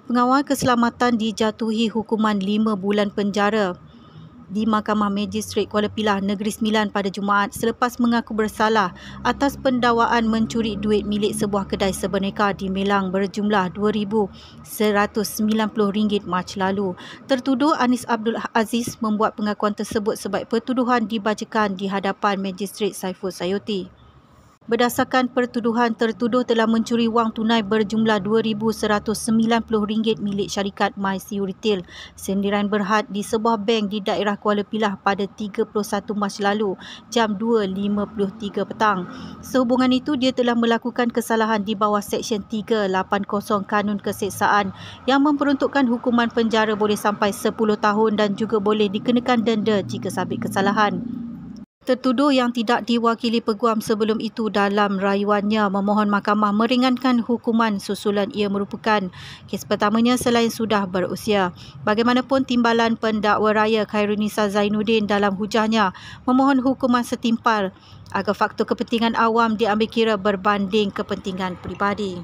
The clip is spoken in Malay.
Pengawal keselamatan dijatuhi hukuman 5 bulan penjara di Mahkamah Magistrate Kuala Pilah Negeri Sembilan pada Jumaat selepas mengaku bersalah atas pendakwaan mencuri duit milik sebuah kedai sebenarnya di Melang berjumlah RM2,190 Mac lalu. Tertuduh Anis Abdul Aziz membuat pengakuan tersebut sebaik pertuduhan dibacakan di hadapan Magistrate Saiful Sayuti. Berdasarkan pertuduhan, tertuduh telah mencuri wang tunai berjumlah RM2,190 milik syarikat MySeaU Retail Sendirian Berhad di sebuah bank di daerah Kuala Pilah pada 31 Mac lalu jam 2.53 petang. Sehubungan itu, dia telah melakukan kesalahan di bawah Seksyen 380 Kanun Keseksaan yang memperuntukkan hukuman penjara boleh sampai 10 tahun dan juga boleh dikenakan denda jika sabit kesalahan. Tertuduh yang tidak diwakili peguam sebelum itu dalam rayuannya memohon mahkamah meringankan hukuman susulan ia merupakan kes pertamanya selain sudah berusia. Bagaimanapun, Timbalan Pendakwa Raya Khairunisa Zainuddin dalam hujahnya memohon hukuman setimpal agar faktor kepentingan awam diambil kira berbanding kepentingan peribadi.